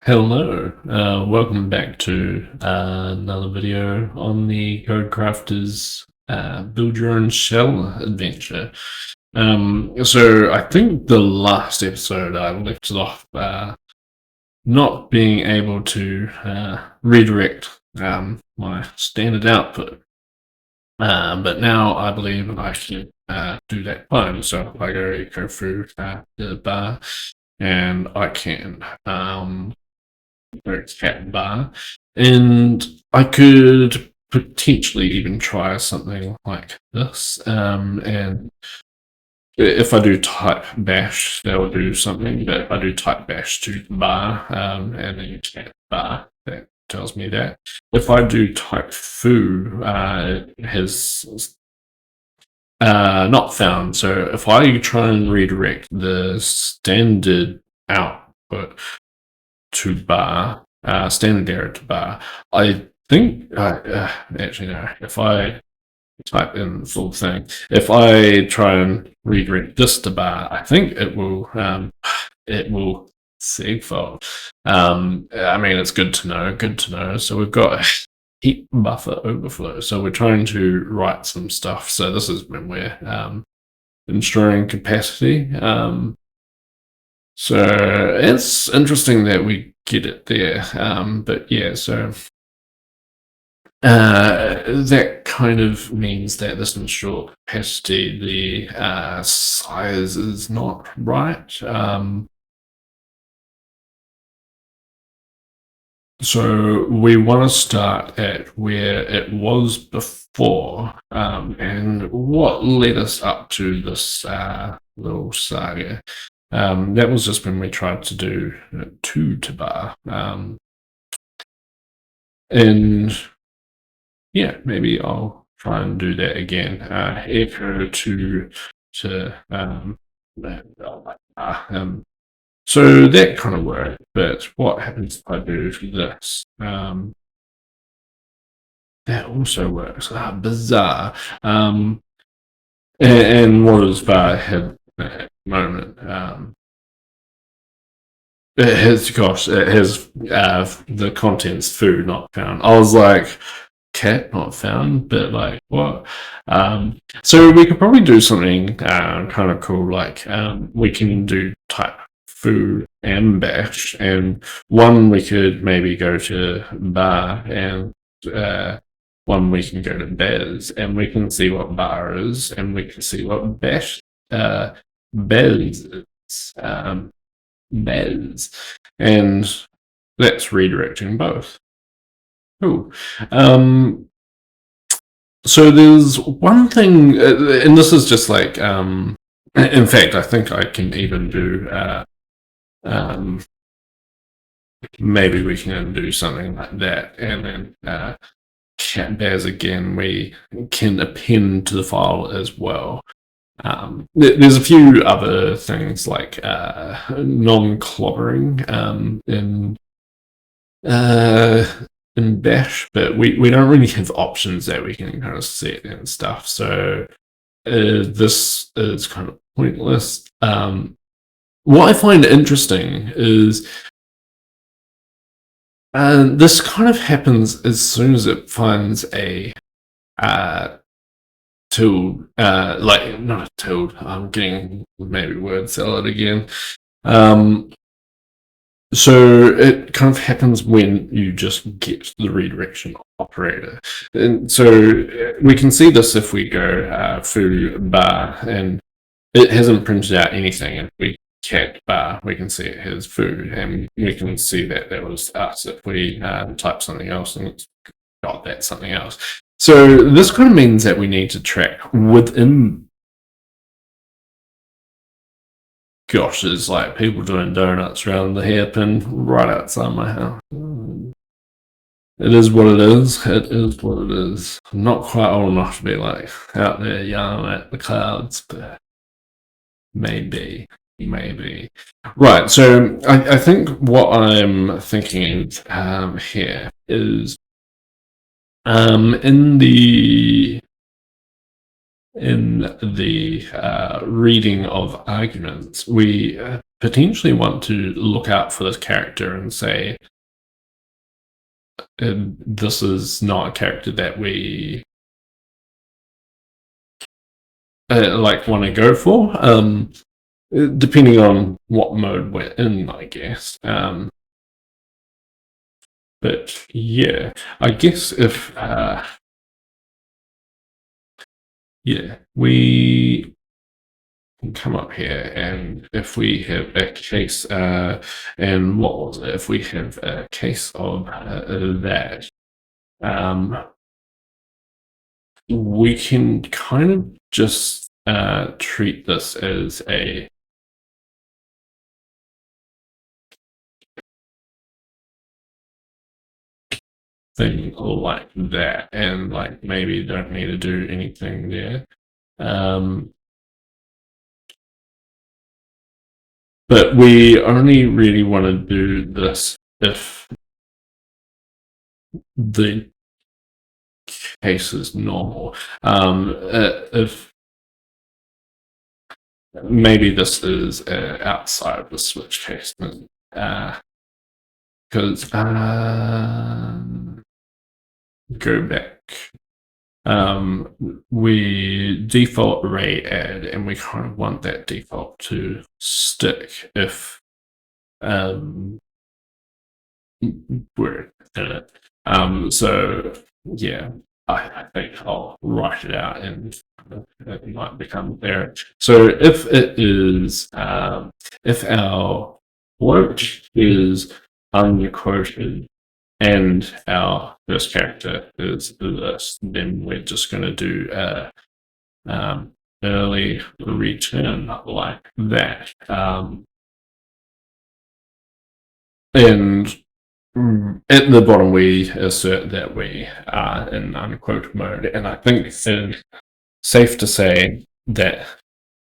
Hello, welcome back to another video on the Codecrafters Build Your Own Shell adventure. So I think the last episode I left it off not being able to redirect my standard output, but now I believe I can do that fine. So if I go through the bar and I can cat bar, and I could potentially even try something like this. And if I do type bash, that will do something. But if I do type bash to bar and then cat bar, that tells me that. If I do type foo, it has not found. So if I try and redirect the standard output to bar, standard error to bar, I think, actually no, if I type in the full thing, if I try and redirect this to bar, I think it will segfault. I mean, it's good to know. So we've got heap buffer overflow. So we're trying to write some stuff. So this is when we're ensuring capacity. So it's interesting that we get it there. But yeah, so that kind of means that this ensure capacity, the size is not right. So we want to start at where it was before, and what led us up to this little saga. That was just when we tried to do 2 to bar. And yeah, maybe I'll try and do that again. Echo to so that kind of worked, but what happens if I do this? That also works. Bizarre. And what does var have at the moment? It has, gosh, it has the contents food not found. I was like, cat not found, but like, what? So we could probably do something kind of cool, like we can do type foo and bash, and one we could maybe go to bar, and one we can go to bez, and we can see what bar is, and we can see what bash bez is. Bez, and that's redirecting both. Cool. So there's one thing, and this is just like, in fact, I think I can even do, maybe we can do something like that, and then cat bears again, we can append to the file as well. There's a few other things like non-clobbering in Bash, but we don't really have options that we can kind of set and stuff. So this is kind of pointless. What I find interesting is this kind of happens as soon as it finds a tool, like not a tool. I'm getting maybe word salad again. So it kind of happens when you just get the redirection operator. And so we can see this if we go foo bar, and it hasn't printed out anything. If we cat bar, we can see it has foo, and we can see that that was us. If we type something else, and it's got that something else. So this kind of means that we need to track within. Gosh, there's like people doing donuts around the hairpin right outside my house. It is what it is. It is what it is. I'm not quite old enough to be like out there yelling at the clouds, but maybe. Right, so I think what I'm thinking here is in the reading of arguments, we potentially want to look out for this character and say, this is not a character that we want to go for, depending on what mode we're in, I guess. But yeah, I guess if we can come up here, and if we have a case, and what was it? If we have a case of that, we can kind of just treat this as a thing like that, and like maybe don't need to do anything there. But we only really want to do this if the case is normal. If maybe this is outside of the switch case, because go back. We default array add, and we kind of want that default to stick if we're in it. So yeah, I think I'll write it out, and it might become there. So if it is, if our float is unquoted and our first character is this, then we're just going to do a early return like that. And at the bottom, we assert that we are in unquote mode, and I think it's safe to say that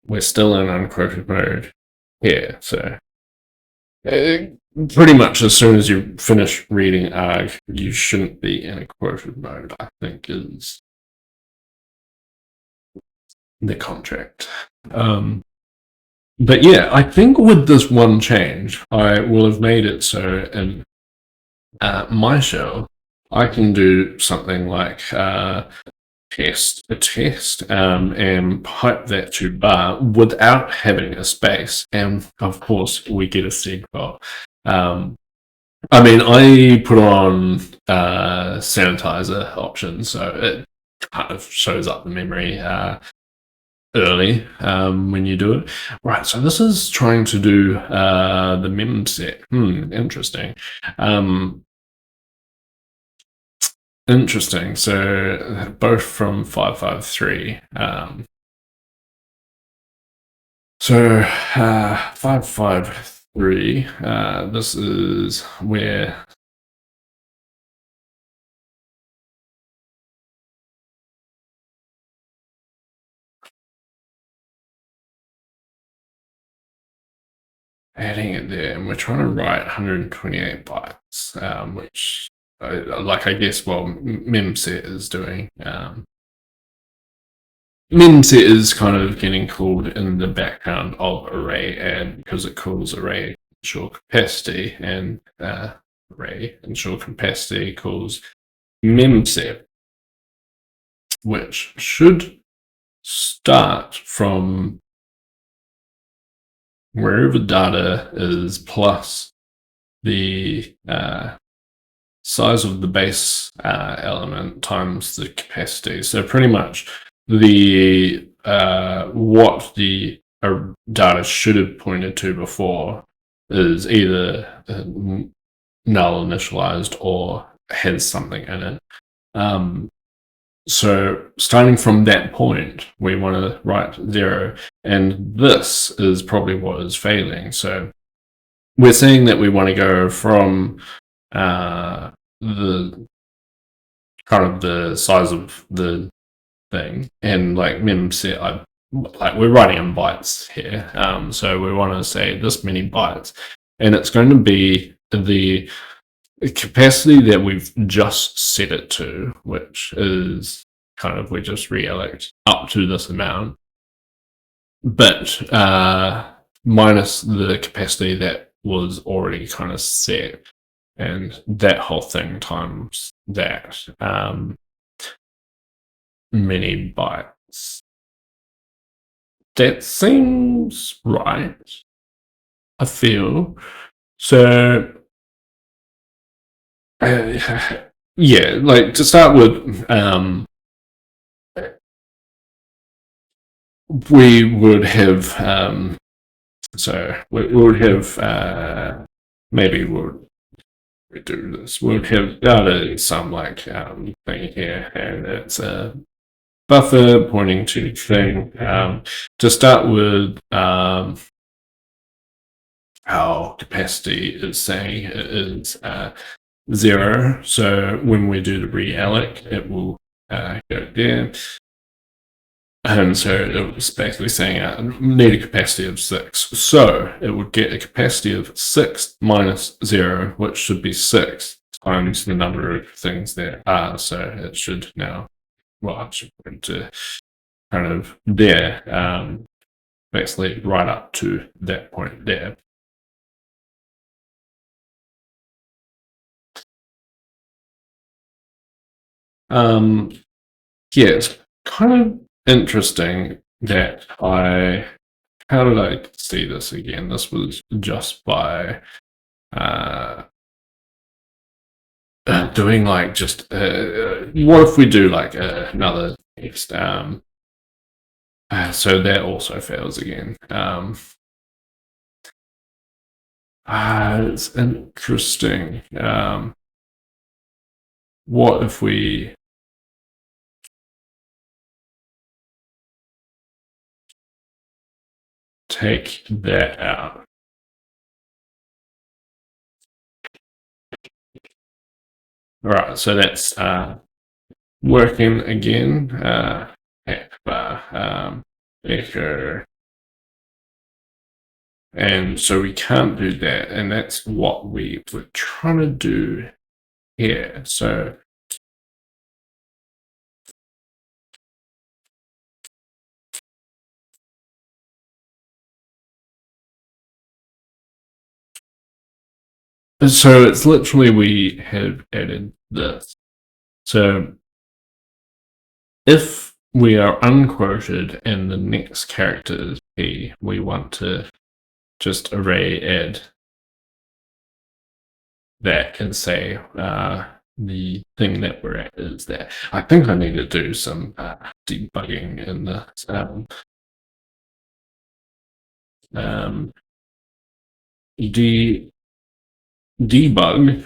we're still in unquoted mode here. So pretty much as soon as you finish reading ARG, you shouldn't be in a quoted mode, I think, is the contract. But yeah, I think with this one change, I will have made it so in my show, I can do something like test a test and pipe that to bar without having a space. And of course, we get a segfile. I mean, I put on sanitizer option, so it kind of shows up the memory early when you do it. Right, so this is trying to do the mem set. Interesting. Interesting. So both from 553. So 553. This is where adding it there, and we're trying to write 128 bytes, which, like, I guess, well, memset is doing. Memset is kind of getting called in the background of array add because it calls array ensure capacity, and array ensure capacity calls memset, which should start from wherever data is plus the size of the base element times the capacity. So pretty much the what the data should have pointed to before is either null initialized or has something in it. So starting from that point, we want to write 0, and this is probably what is failing. So we're saying that we want to go from the kind of the size of the thing, and like memset, like we're writing in bytes here. So we want to say this many bytes, and it's going to be the capacity that we've just set it to, which is kind of, we just re-elect up to this amount. But minus the capacity that was already kind of set, and that whole thing times that many bytes. That seems right, I feel. So, yeah, like to start with, we would have, we would have, maybe we do this, we would have some like thing here, and it's a buffer pointing to thing. To start with, our capacity is saying it is 0. So when we do the realloc, it will go there. And so it was basically saying I need a capacity of 6. So it would get a capacity of 6 minus 0, which should be 6 times the number of things there are. So it should now, well, it should put into kind of there, basically right up to that point there. Yeah, it's kind of interesting that how did I see this again? This was just by doing like just what if we do like another text? So that also fails again. It's interesting. What if we take that out? All right, so that's working again. Echo. And so we can't do that, and that's what we were trying to do here. So it's literally we have added this. So if we are unquoted and the next character is P, we want to just array add that and say the thing that we're at is that. I think I need to do some debugging in this. Debug,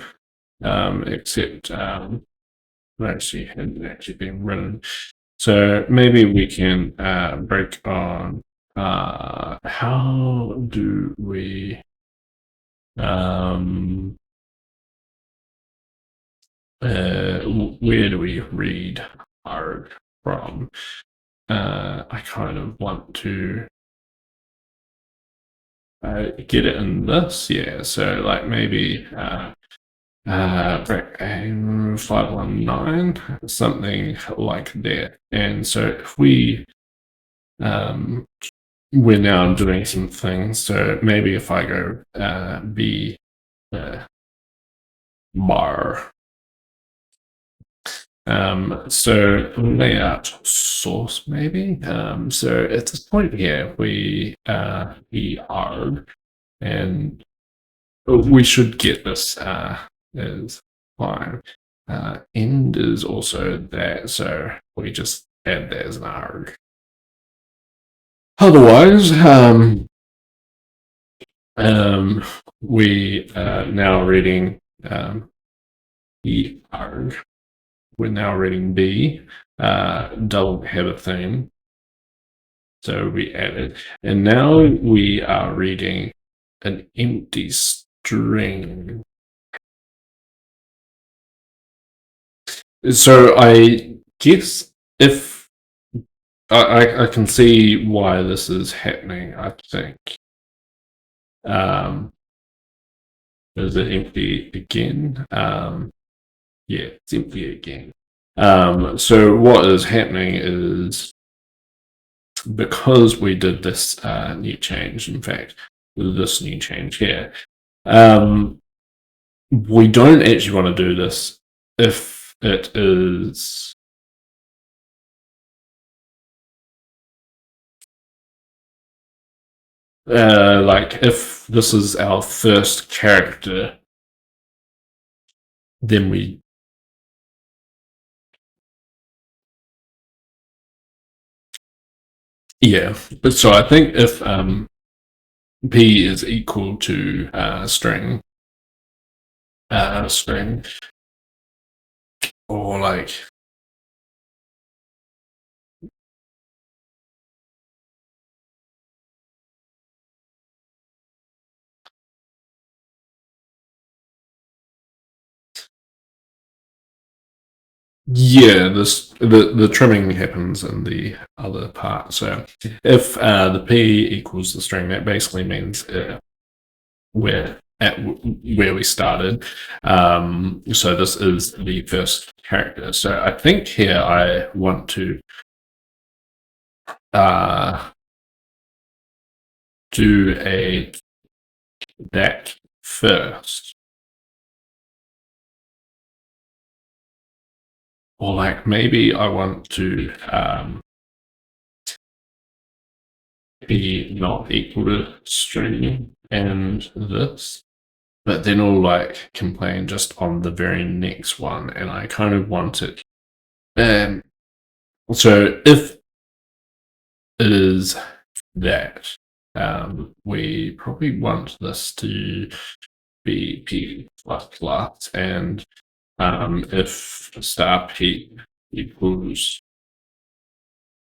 except actually hadn't actually been written. So maybe we can break on how do we where do we read arg from? I kind of want to get it in this, yeah. So like maybe 519, something like that. And so if we we're now doing some things. So maybe if I go B bar. So layout source maybe. So at this point here, we arg, and we should get this as fine. End is also there, so we just add that as an arg. Otherwise, we are now reading E arg. We're now reading B, don't have a thing. So we added, and now we are reading an empty string. So I guess if I can see why this is happening, I think. Is it empty again? Yeah, it's empty again. So what is happening is because we did this new change, in fact, this new change here, we don't actually want to do this if it is like if this is our first character, then we so I think if p is equal to string or like the trimming happens in the other part. So if the p equals the string, that basically means we're at where we started. So this is the first character. So I think here I want to do that first. Or like maybe I want to be not equal to string and this, but then I'll like complain just on the very next one, and I kind of want it. So if it is that, we probably want this to be p plus plus, and if star p equals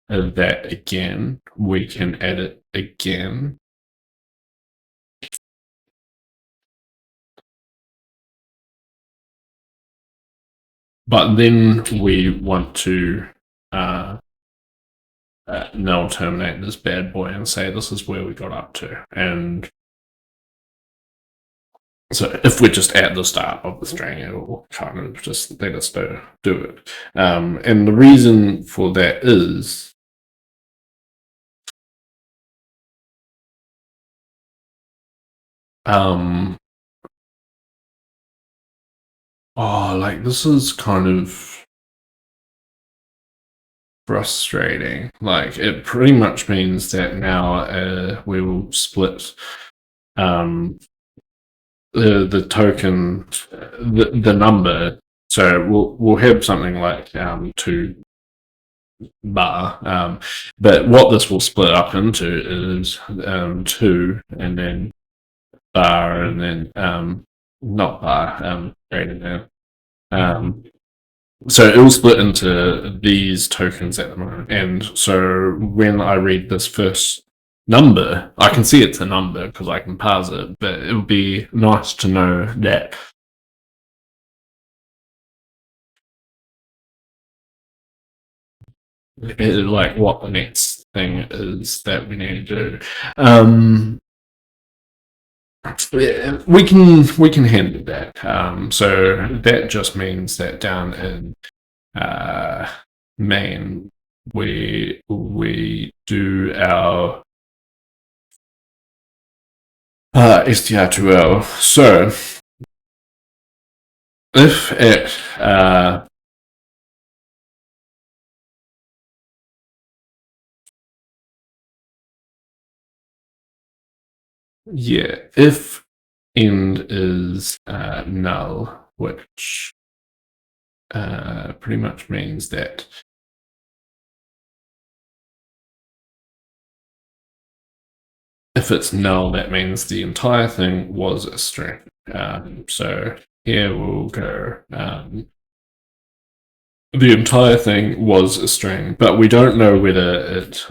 that again, we can add it again. But then we want to null terminate this bad boy and say this is where we got up to. And so if we just add the start of the string, it will kind of just let us do it. And the reason for that is like this is kind of frustrating. Like it pretty much means that now we will split the token, the number. So we'll have something like 2 bar, but what this will split up into is 2 and then bar and then not bar, greater than. So it will split into these tokens at the moment, and so when I read this first number, I can see it's a number because I can parse it, but it would be nice to know that like what the next thing is that we need to do. We can handle that. So that just means that down in main we do our str2l. So if it if end is null, which pretty much means that if it's null, that means the entire thing was a string. So here we'll go the entire thing was a string, but we don't know whether it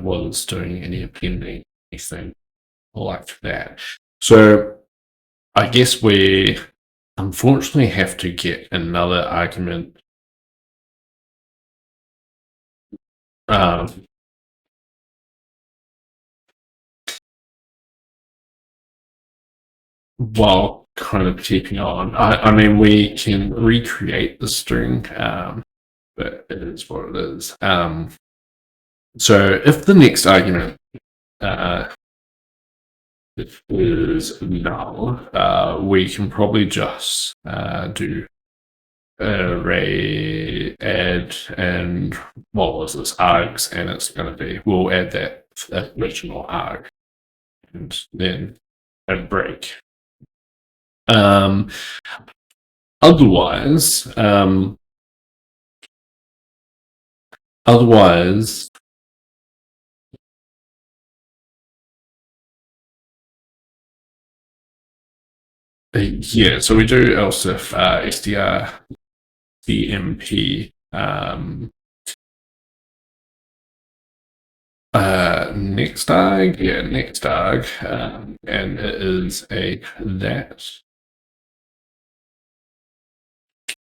was doing any appending, anything like that. So I guess we unfortunately have to get another argument while kind of keeping on. I mean, we can recreate the string, but it is what it is. So if the next argument is null, we can probably just do array add and what was this args, and it's going to be we'll add that original arg and then a break. Otherwise, yeah. So we do else if str cmp next arg, next arg, and it is a that.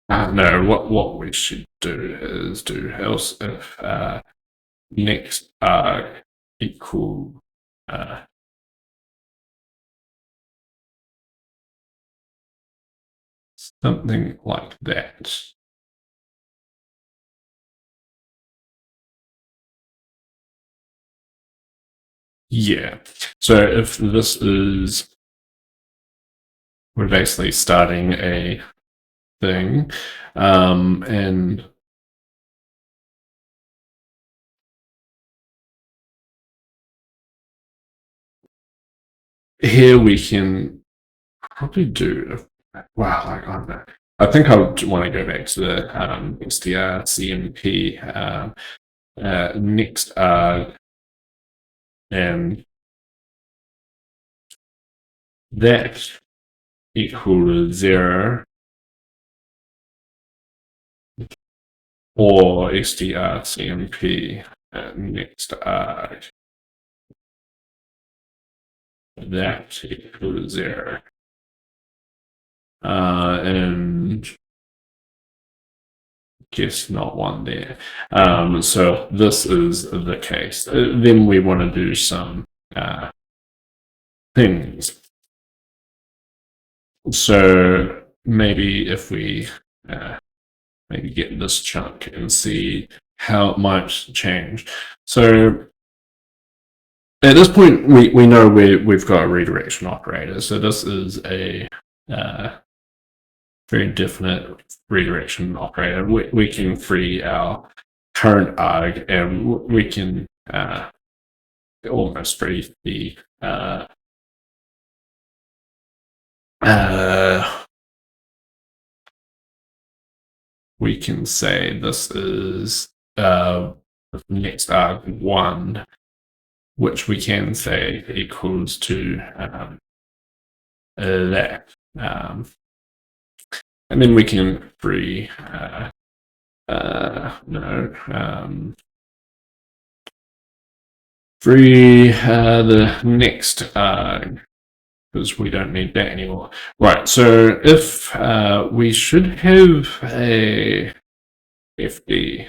No, what we should do is do else if next arg equal something like that. Yeah. So if this is, we're basically starting a thing, and here we can probably do, wow, I don't know. I think I would want to go back to the str cmp next arg and that equals 0 or strcmp next arg that equals 0. And guess not one there. So this is the case. Then we want to do some things. So maybe if we maybe get this chunk and see how it might change. So at this point, we know we've got a redirection operator. So this is a very definite redirection operator. We can free our current arg and we can almost free the we can say this is next arg1, which we can say equals to that. And then we can free free the next because we don't need that anymore. Right, so if we should have a FD.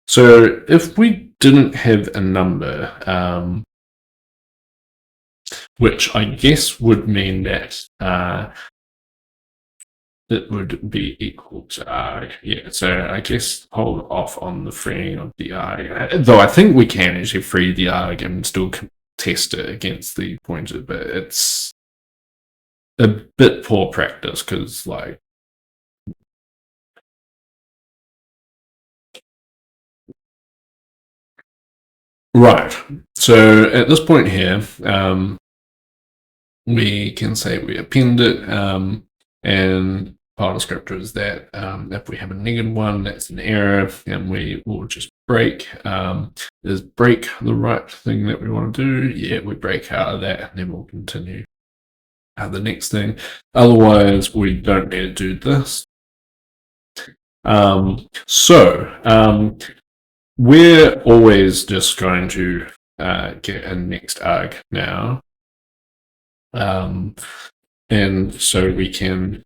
So if we didn't have a number, which I guess would mean that it would be equal to arg. Yeah, so I guess hold off on the freeing of the arg. Though I think we can actually free the arg and still test it against the pointer, but it's a bit poor practice because, like, right. So at this point here, we can say we append it, and file descriptor is that if we have a -1, that's an error, and we will just break. Is break the right thing that we want to do? Yeah, we break out of that, and then we'll continue the next thing. Otherwise, we don't need to do this. We're always just going to get a next arg now. And so we can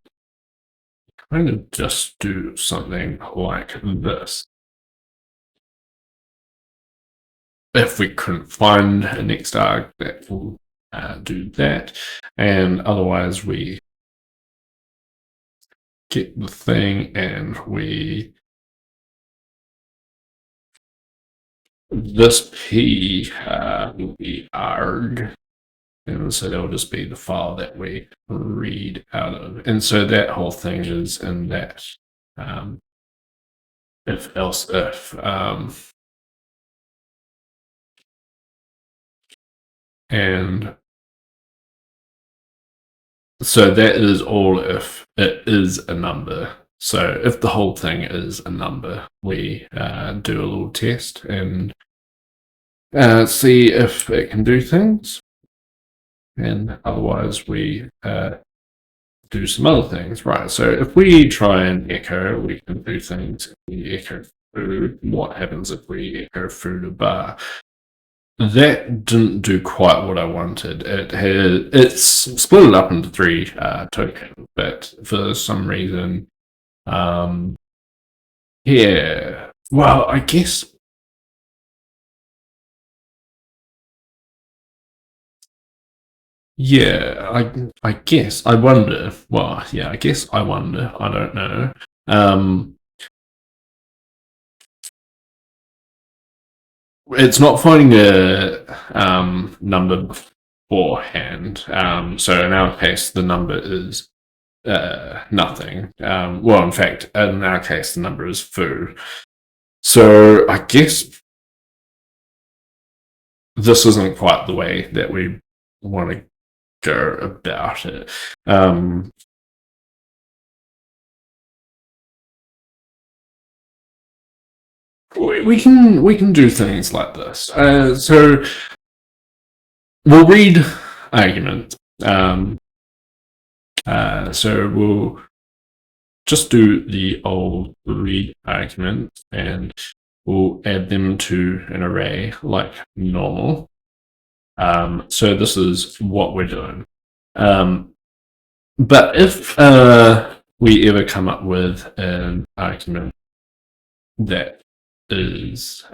kind of just do something like this. If we couldn't find a next arg, that will do that. And otherwise, we get the thing and we this P will be arg. And so that will just be the file that we read out of. And so that whole thing is in that if else if. And so that is all if it is a number. So if the whole thing is a number, we do a little test and see if it can do things. And otherwise we do some other things. Right, so if we try and echo, we can do things. If we echo food, what happens if we echo food a bar? That didn't do quite what I wanted. It's split it up into 3 tokens, but for some reason, yeah. Well, I guess. Yeah, I guess I wonder. Well, yeah, I guess I wonder. I don't know. It's not finding a number beforehand. So in our case, the number is nothing. Well, in fact, in our case, the number is foo. So I guess this isn't quite the way that we want to go about it. We can do things like this. So we'll read argument. So we'll just do the old read argument and we'll add them to an array like normal. So this is what we're doing. But if we ever come up with an argument that is,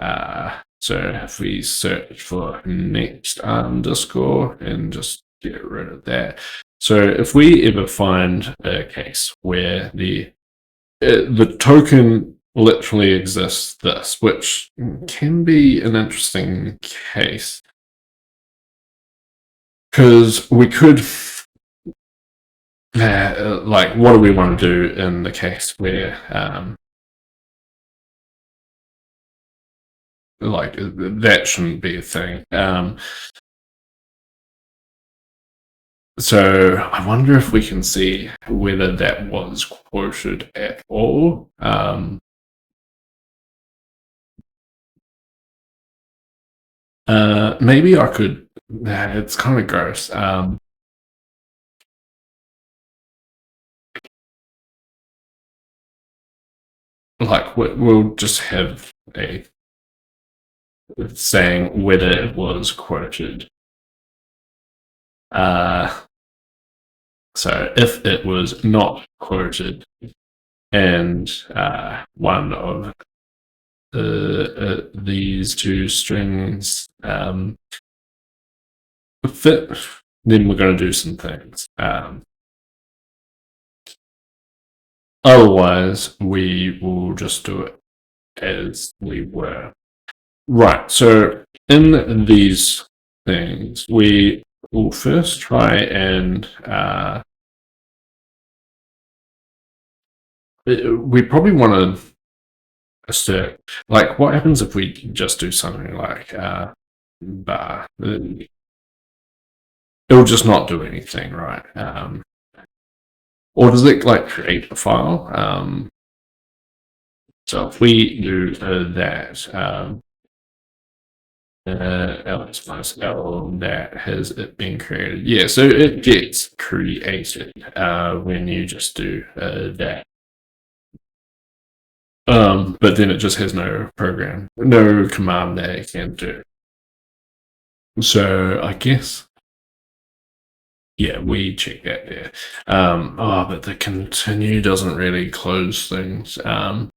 so if we search for next underscore and just get rid of that. So if we ever find a case where the token literally exists this, which can be an interesting case, because we could, like, what do we want to do in the case where, like, that shouldn't be a thing. So I wonder if we can see whether that was quoted at all. Maybe I could. It's kind of gross. Like we'll just have a saying whether it was quoted. So if it was not quoted, and one of these 2 strings fit, then we're going to do some things. Otherwise, we will just do it as we were. Right, so in these things, we will first try and we probably want to assert, like, what happens if we just do something like bar? It'll just not do anything, right? Or does it like create a file? So if we do that, ls minus l, that has it been created. Yeah, so it gets created when you just do that. But then it just has no program, no command that it can do. So I guess, yeah, we check that there. But the continue doesn't really close things. I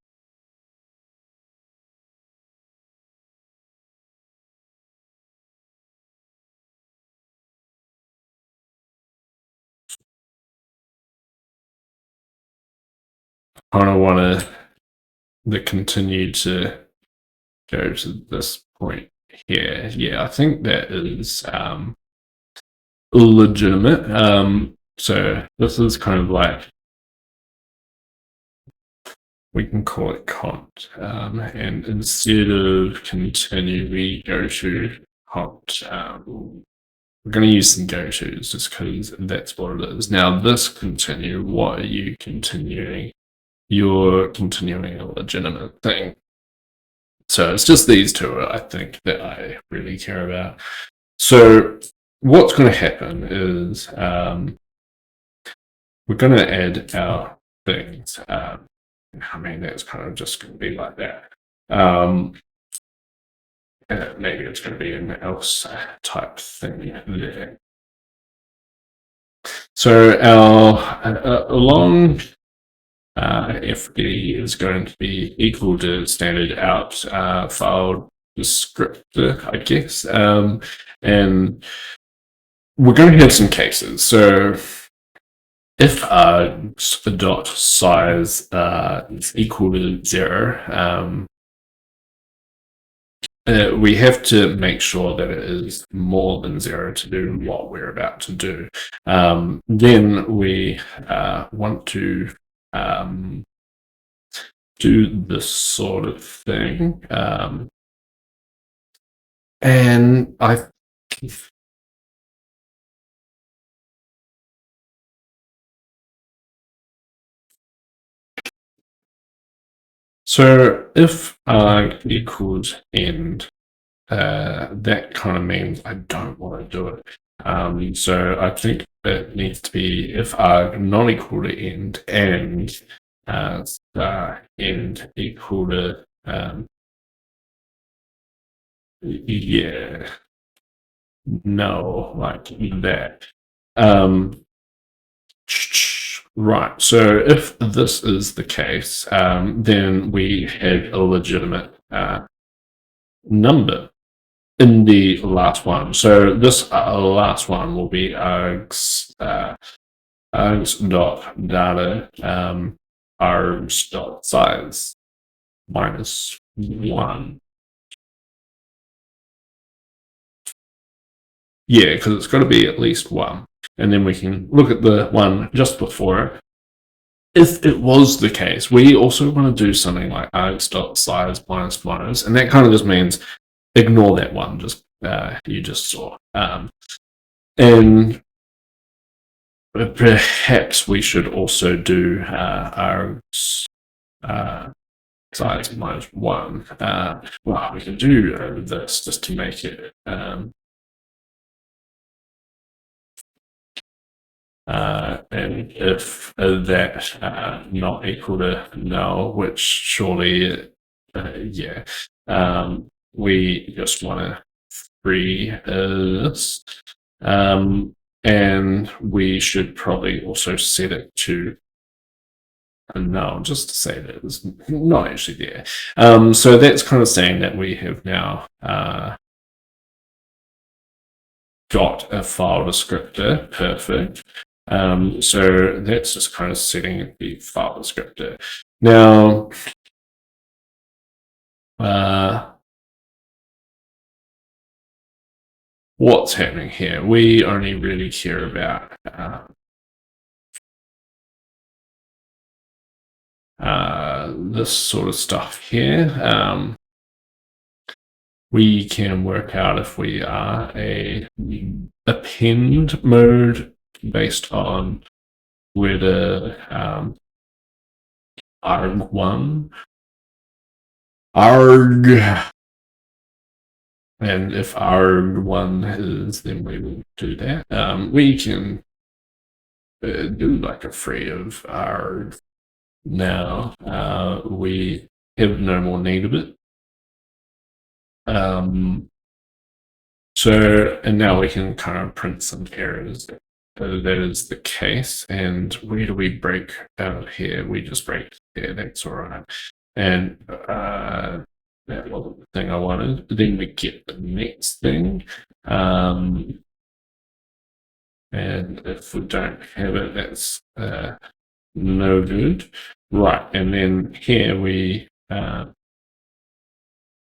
don't want the continue to go to this point here. Yeah, I think that is legitimate. So this is kind of like, we can call it cont, and instead of continue, we go to cont. We're going to use some go-tos just because that's what it is. Now, this continue, what are you continuing? You're continuing a legitimate thing. So it's just these two, I think, that I really care about. So what's going to happen is we're going to add our things. I mean, that's kind of just going to be like that. Maybe it's going to be an else type thing there. So our long FD is going to be equal to standard out file descriptor, I guess. And we're going to have some cases. So if dot size is equal to 0, we have to make sure that it is more than 0 to do what we're about to do. Then we want to do this sort of thing. And I so if equals end, that kind of means I don't want to do it. So I think it needs to be if not equal to end and end equal to yeah, no, like that. Right, so if this is the case, then we have a legitimate number in the last one. So this last one will be args dot data args dot size minus 1. Yeah, because it's got to be at least 1. And then we can look at the one just before it. If it was the case, we also want to do something like args.size minus minus, and that kind of just means ignore that one just you just saw. And perhaps we should also do args size minus 1. Well, we can do this just to make it and if that not equal to null, which surely, yeah, we just want to free this, and we should probably also set it to a null, just to say that it's not actually there. So that's kind of saying that we have now got a file descriptor, perfect. So that's just kind of setting the file descriptor. Now, what's happening here? We only really care about this sort of stuff here. We can work out if we are a append mode based on whether arg1 arg, and if arg1 is, then we will do that. We can do like a free of arg now. We have no more need of it. So, and now we can kind of print some errors. That is the case. And where do we break out here? We just break here. That's all right. And that wasn't the thing I wanted. Then we get the next thing. And if we don't have it, that's no good. Right. And then here we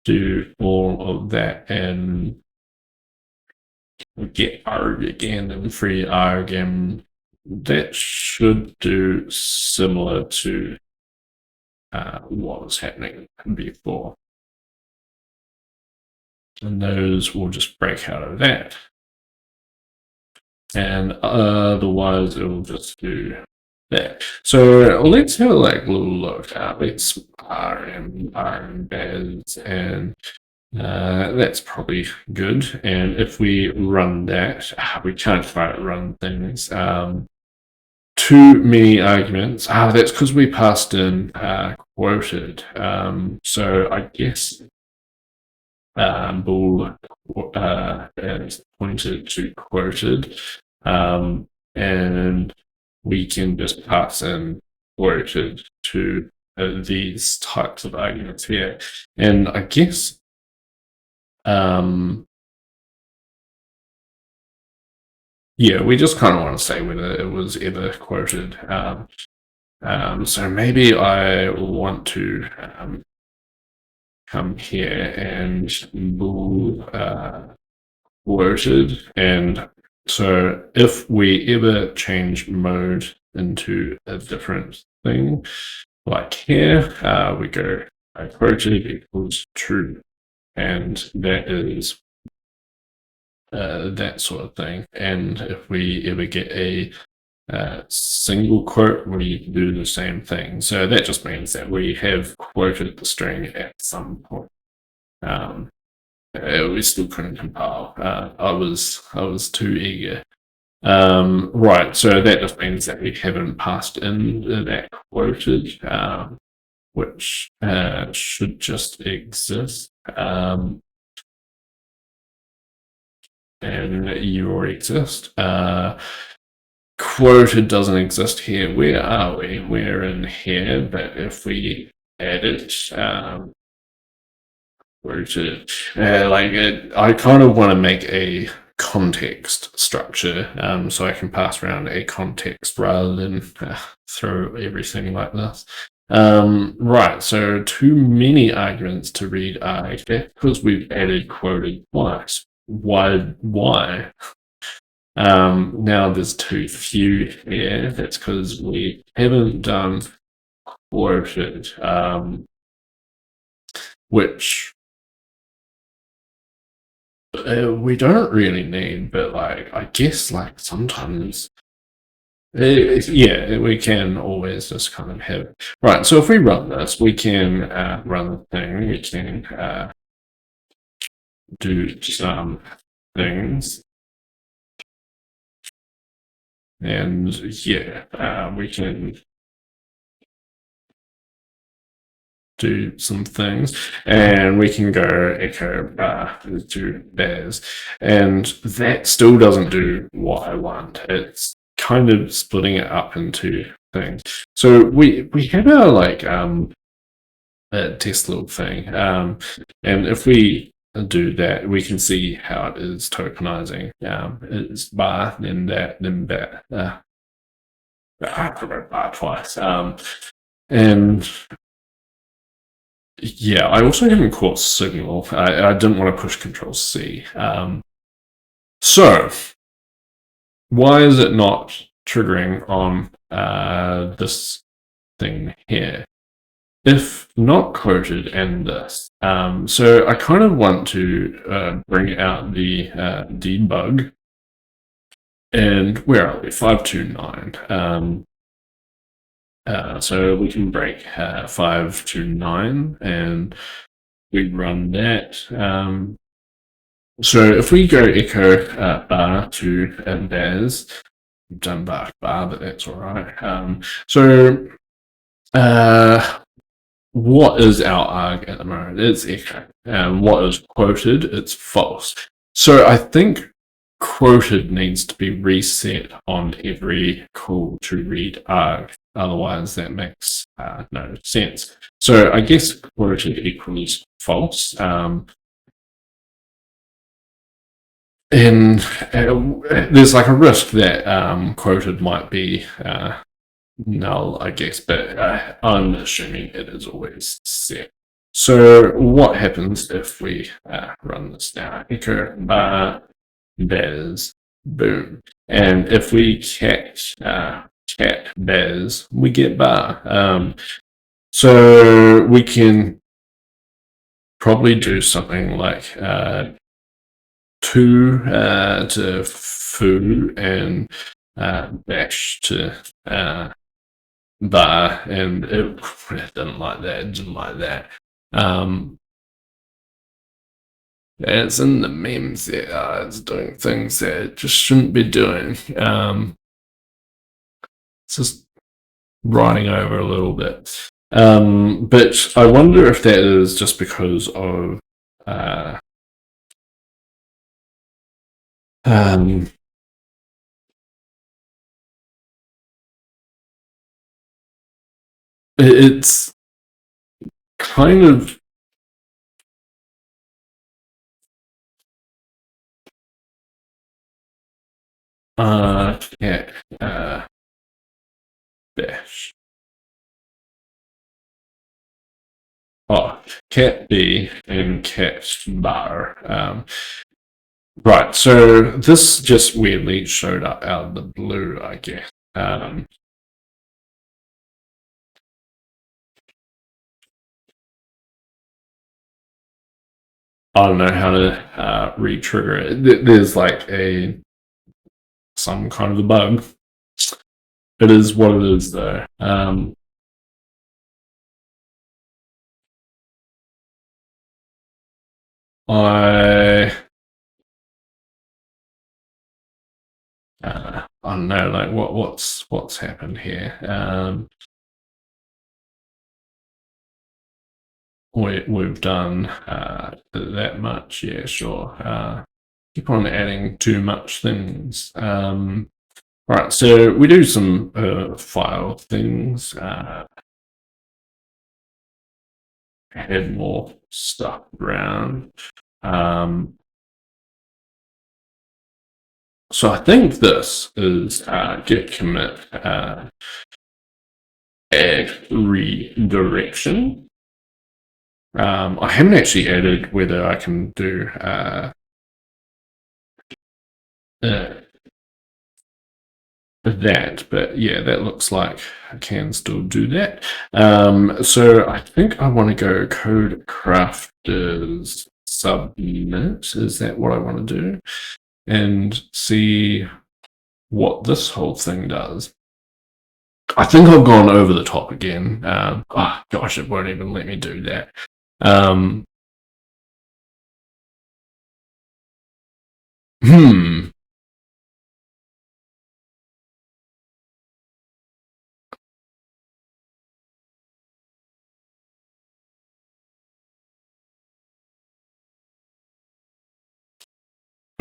do all of that and get arg again and free arg, and that should do similar to what was happening before. And those will just break out of that. And otherwise it will just do that. So let's have a little look. Let's RM Baz, and that's probably good. And if we run that, we can't quite run things. Too many arguments. That's because we passed in quoted. So I guess bool is pointed to quoted, and we can just pass in quoted to these types of arguments here. And I guess yeah, we just kind of want to say whether it was ever quoted. So maybe I want to come here and bool quoted, and so if we ever change mode into a different thing, like here, we go quoted equals true, and that is that sort of thing. And if we ever get a single quote, we do the same thing. So that just means that we have quoted the string at some point. We still couldn't compile. I was too eager. Right, so that just means that we haven't passed in that quoted, which should just exist. And you already exist. Quoted doesn't exist here. Where are we? We're in here, but if we add it, quoted, I kind of want to make a context structure, so I can pass around a context rather than throw everything like this. Right, so too many arguments to read arg, because we've added quoted twice. Why? Now there's too few here. That's because we haven't done quoted, which we don't really need, but I guess sometimes, yeah, we can always just kind of have. Right, so if we run this, we can run the thing. We can do some things. And yeah, we can do some things, and we can go echo to Baz, and that still doesn't do what I want. It's kind of splitting it up into things. So we have our test little thing, and if we do that, we can see how it is tokenizing. It's bar, then that, then that. I wrote bar twice. And yeah, I also haven't caught signal. I didn't want to push Control C. So why is it not triggering on this thing here? If not quoted and this, so I kind of want to bring out the debug, and where are we? 529. So we can break 529, and we run that. So if we go echo bar to Baz, we've done bar, but that's all right. So what is our arg at the moment? It's echo. What is quoted? It's false. So I think quoted needs to be reset on every call to read arg. Otherwise, that makes no sense. So I guess quoted equals false. And there's a risk that quoted might be null, I guess, but I'm assuming it is always set. So what happens if we run this now? Echo bar bears boom, and if we cat bears, we get bar. So we can probably do something like two to foo and bash to bar, and it didn't like that. It didn't like that. It's in the memes that it's doing things that it just shouldn't be doing. It's just riding over a little bit. But I wonder if that is just because of it's kind of cat bash. Oh, cat B and cat bar. Right, so this just weirdly showed up out of the blue, I guess. I don't know how to re-trigger it. There's like some kind of a bug. It is what it is, though. I don't know, like what's happened here. We've done that much, yeah, sure. Keep on adding too much things. Right, so we do some file things. Add more stuff around. So I think this is git commit add redirection. I haven't actually added whether I can do that, but yeah, that looks like I can still do that. So I think I want to go Codecrafters submit. Is that what I want to do? And see what this whole thing does. I think I've gone over the top again. Oh gosh, it won't even let me do that. Hmm.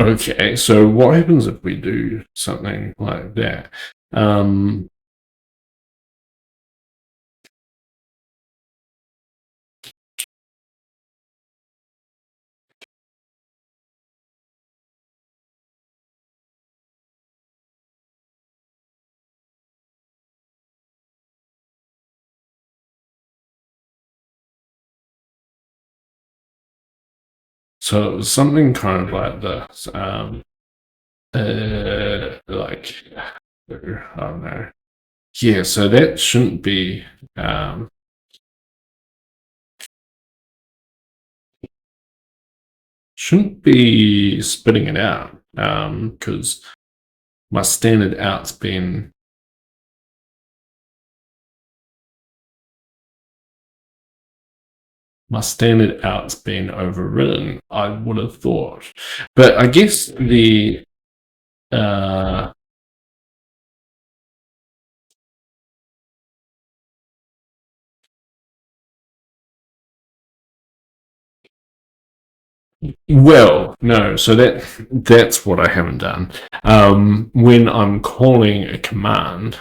Okay, so what happens if we do something like that? So it was something kind of like this. Like, I don't know. Yeah, so that shouldn't be spitting it out, because my standard out's been overridden, I would have thought. But I guess the well, no, so that's what I haven't done. When I'm calling a command,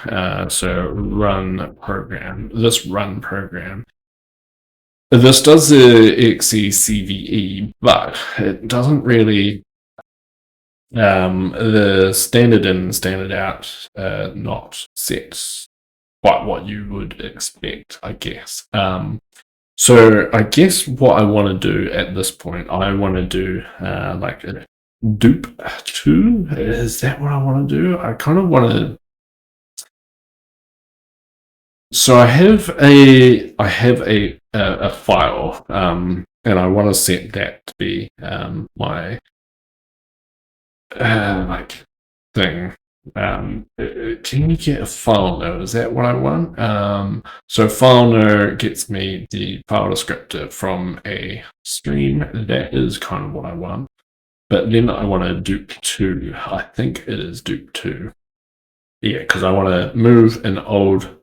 so run program, this does the XECVE, but it doesn't really the standard in, standard out, not set quite what you would expect, I guess. So I guess what I want to do at this point, I want to do like a dupe 2. Is that what I want to do? I kind of want to. So I have a file, and I want to set that to be my like thing. Can you get a file node? Is that what I want? So file node gets me the file descriptor from a stream. That is kind of what I want. But then I want to dupe 2. I think it is dupe 2. Yeah, because I want to move an old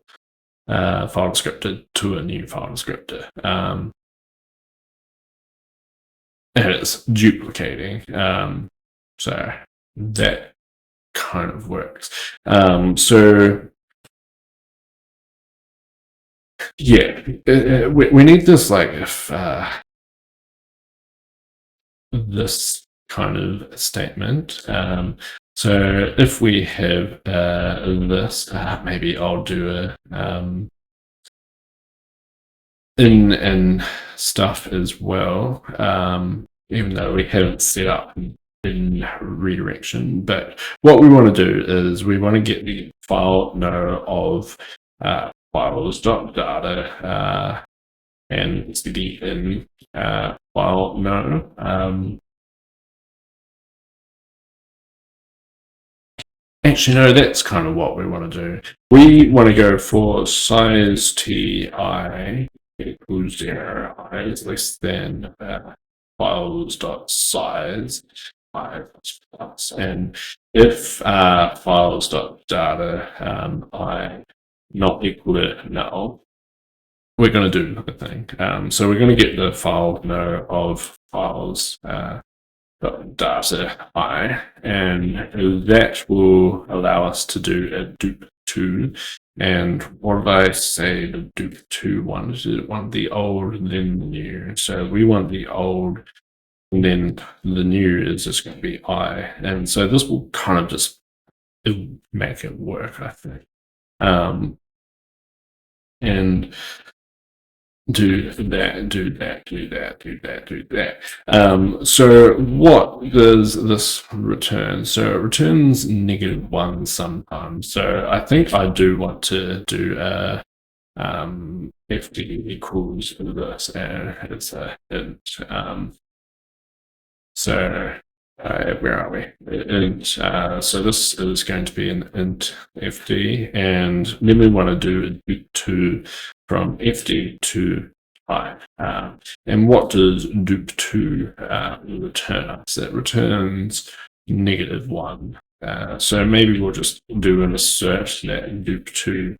file descriptor to a new file descriptor. And it's duplicating. So that kind of works. So yeah, we need this like if this kind of statement. So if we have this, maybe I'll do a in and stuff as well, even though we haven't set up in redirection. But what we want to do is we want to get the file node of files.data and cd in file node. Actually, no, that's kind of what we want to do. We want to go for size ti equals 0, I is less than files.size I plus. And if files.data I not equal to null, we're going to do another thing. So we're going to get the file node of files data I, and that will allow us to do a dupe 2. And what did I say the dupe 2 one? Is it one the old and then the new? So we want the old, and then the new is just going to be I. And so this will kind of just make it work, I think. And do that, do that, do that, do that, do that. So what does this return? So it returns -1 sometimes. So I think I do want to do a fd equals this, and it's a int. So where are we? Int. So this is going to be an int fd, and then we want to do a dupe 2 from fd to I. And what does dupe 2 return us? It returns -1. So maybe we'll just do an assert that dupe 2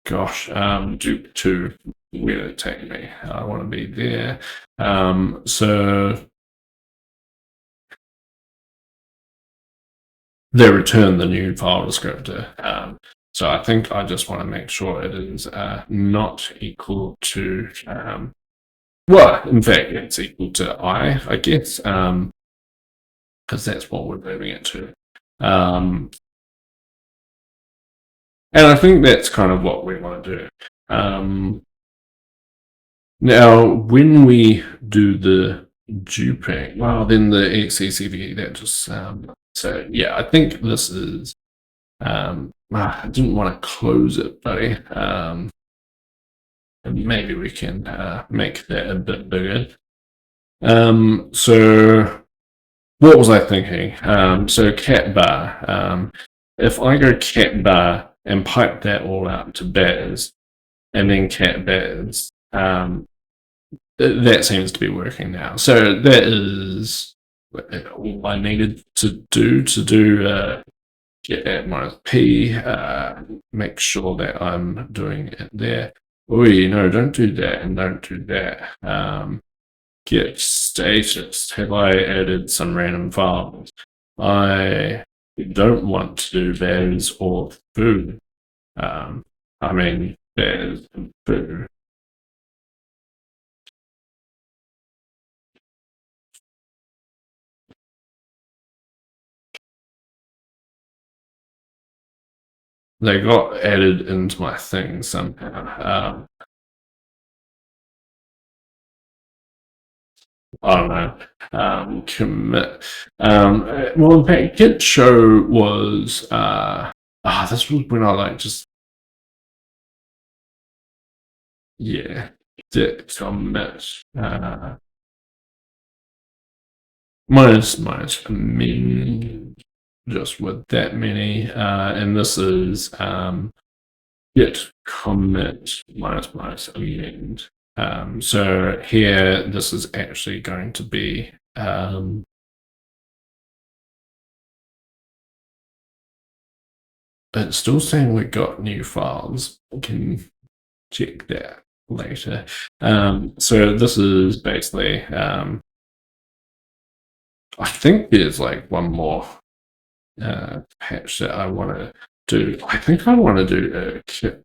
gosh, dupe 2, where did it take me? I want to be there. So they return the new file descriptor. So I think I just want to make sure it is not equal to, well, in fact, it's equal to I guess, because that's what we're moving it to. And I think that's kind of what we want to do. Now, when we do the duping, well, then the XCCV, that just, so yeah, I think this is, I didn't want to close it, buddy. Maybe we can make that a bit bigger. So what was I thinking? So cat bar. If I go cat bar and pipe that all out to Baz, and then cat Baz, that seems to be working now. So that is all I needed to do get at minus p, make sure that I'm doing it there. Oh, no, don't do that and don't do that. Get status. Have I added some random files? I don't want to do Baz or foo. I mean, Baz and foo. they got added into my thing somehow. I don't know. Commit. Well, in fact, Git show was. This was when I like just. Yeah. Git commit. Minus min. Just with that many. And this is git commit minus amend. So here, this is actually going to be it's still saying we got new files. We can check that later. So this is basically I think there's like one more patch that I want to do. I think I want to do a git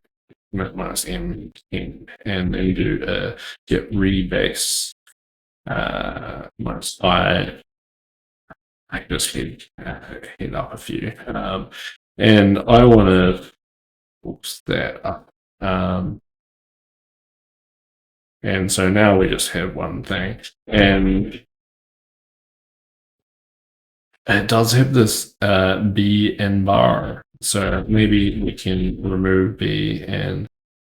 minus m and then do a git rebase minus I just head up a few. And I want to fix that up. And so now we just have one thing. And it does have this B and bar. So maybe we can remove B and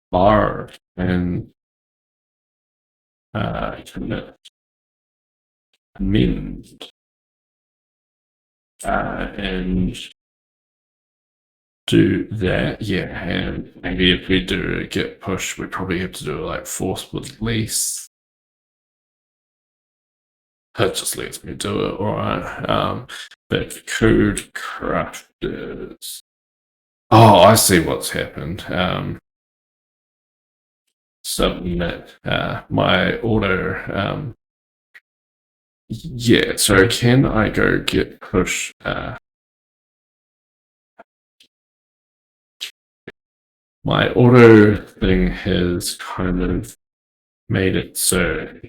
bar and commit amend. And do that, yeah, and maybe if we do a git push, we probably have to do like force with lease. That just lets me do it, alright. But Codecrafters. Oh, I see what's happened. Submit my auto. Yeah, so can I go git push? My auto thing has kind of made it so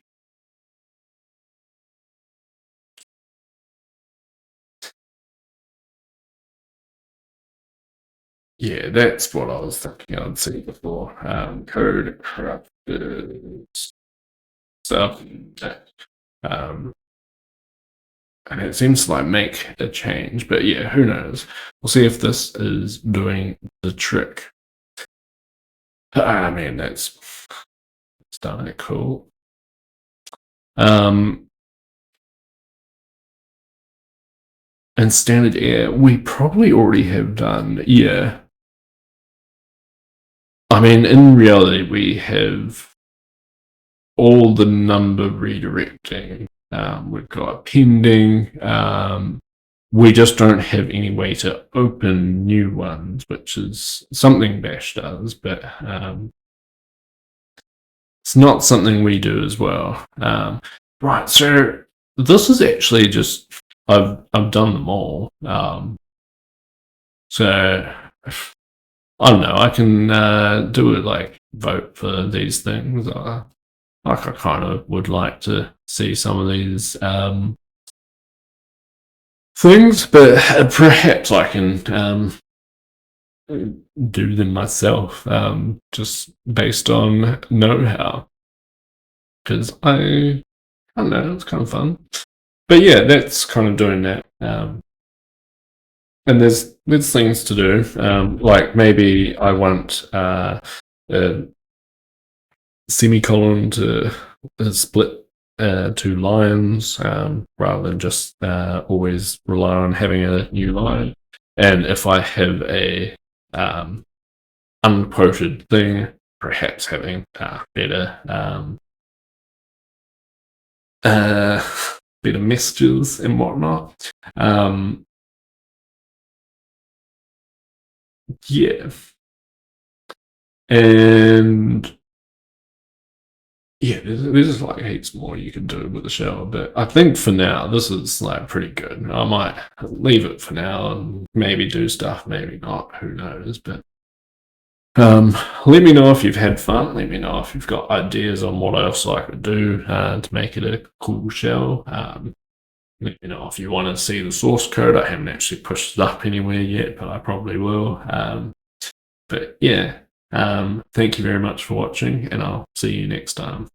yeah, that's what I was thinking I'd see before. Codecrafters stuff. And it seems to like make a change, but yeah, who knows? We'll see if this is doing the trick. I mean, that's done it cool. And standard air, we probably already have done, yeah. I mean, in reality, we have all the number redirecting. We've got pending. We just don't have any way to open new ones, which is something Bash does, but it's not something we do as well. Right, so this is actually just I've done them all. So I don't know. I can do it like vote for these things. Like I kind of would like to see some of these things, but perhaps I can do them myself, just based on know-how. Because I don't know, it's kind of fun. But yeah, that's kind of doing that. And there's things to do, like maybe I want a semicolon to split two lines rather than just always rely on having a new line. And if I have a unquoted thing, perhaps having better better messages and whatnot. Yeah. And yeah, there's like heaps more you can do with the shell, but I think for now this is like pretty good. I might leave it for now and maybe do stuff, maybe not, who knows. But let me know if you've had fun. Let me know if you've got ideas on what else I could do to make it a cool shell. Let me know if you want to see the source code. I haven't actually pushed it up anywhere yet, but I probably will. But yeah, thank you very much for watching, and I'll see you next time.